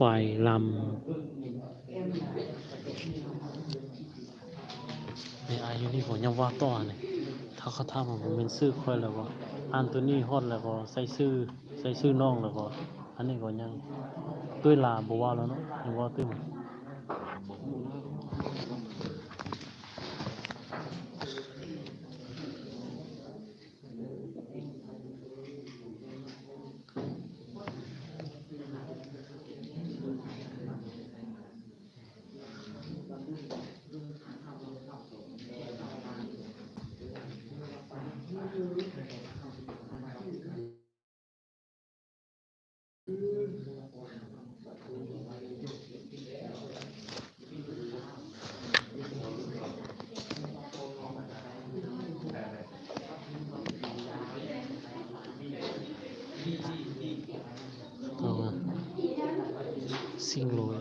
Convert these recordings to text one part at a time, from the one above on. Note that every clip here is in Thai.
ปล่อยลำในอายุนี่ผมยังว่าต่อเนี่ยถ้าเขาทำผมเป็นซื้อค่อยแล้วก็อันตัวนี้ฮอดแล้วก็ใส่ชื่อน้องแล้วก็อันนี้ก็ยังด้วยลาบ่ว่าแล้วเนาะยังว่าตึ้มเอามาสิ่งโลย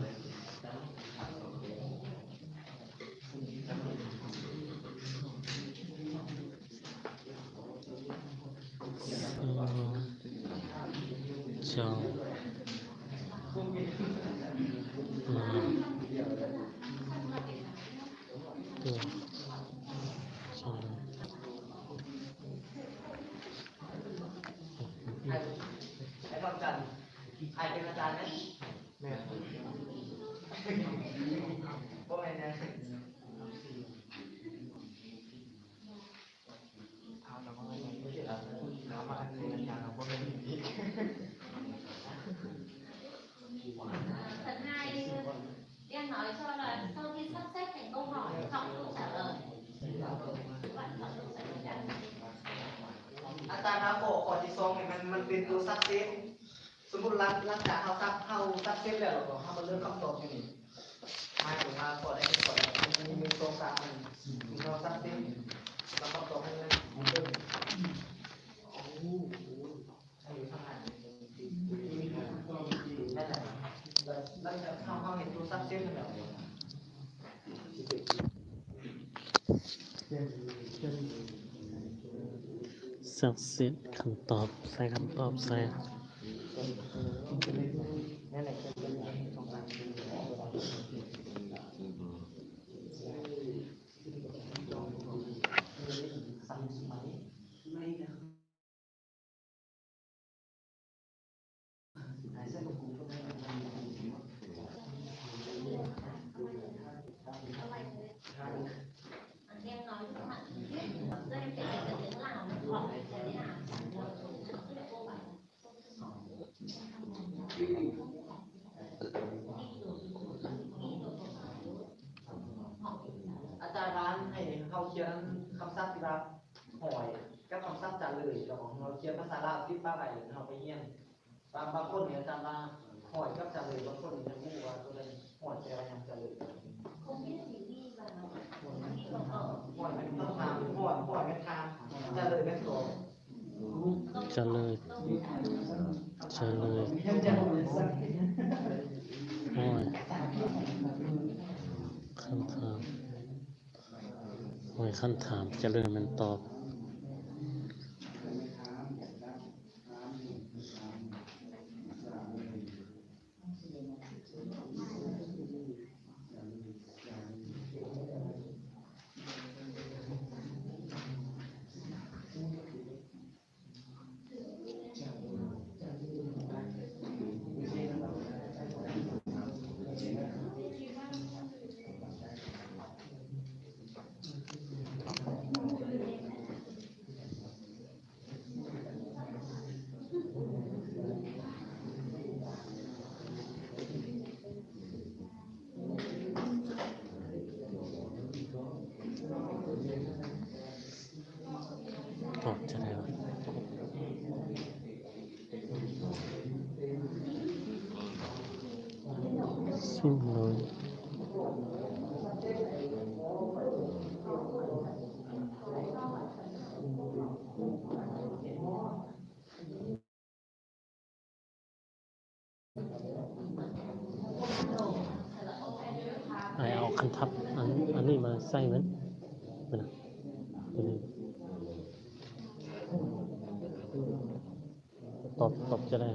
เจ้าตัวเจ้าไอ้ความกันไอ้เป็นอาจารย์ไหมแม่พวกไอ้เนี่ยเอาแต่ว่าไม่ใช่ถามมาอันนี้อาจารย์เราก็ไม่มีอีกPhần 2 em nói cho là sau khi sắp xếp thành câu hỏi học câu trả lời. Bạn học câu trả lời đã. อาจารย์นะขอที่ซองเนี่ยมันเป็นตัวซักเซฟสมมติหลังจากเขาซักเซฟแล้วเราก็เขามาเลือกคำตอบอย่างนี้มาถึงมาขอได้ขอได้มันมีตัวซักมันมีเราซักเซฟเราคำตอบให้เลยเริ่มโอ้โหใช่ทำงานนั่นแหละหลังจากเขาเห็นตัวซักเซฟแล้วสักเสร็จคำตอบใส่คำตอบใส่Em nói cho bạn biết, đây em kể cả tiếng Lào học thế nào trả lời. Cô bảo อาจารย์ร้านให้เขาเขียนคำศัพท์ที่ว่าหอยกับคำศัพท์จานเลยเราเขียนภาษาลาวที่ป้าไหลเราไปเยี่ยมบางคนเนี่ยอาจารย์ว่าหอยกับจานเลยบางคนจะรู้ว่าตัวนั้นหอยจะอะไรอย่างจานเลย không biết thì đi vào đi vào ở หอยเป็นต้องทำหอยเป็นทางจานเลยเป็นตัว จะเลยโอ้ยคำถามโอ้ยคำถามจะเลยมันตอบ ตอบจะได้วะสิ้นเลยไอเอาคันทับอันนี้มาใส่มันเป็นตอบจะได้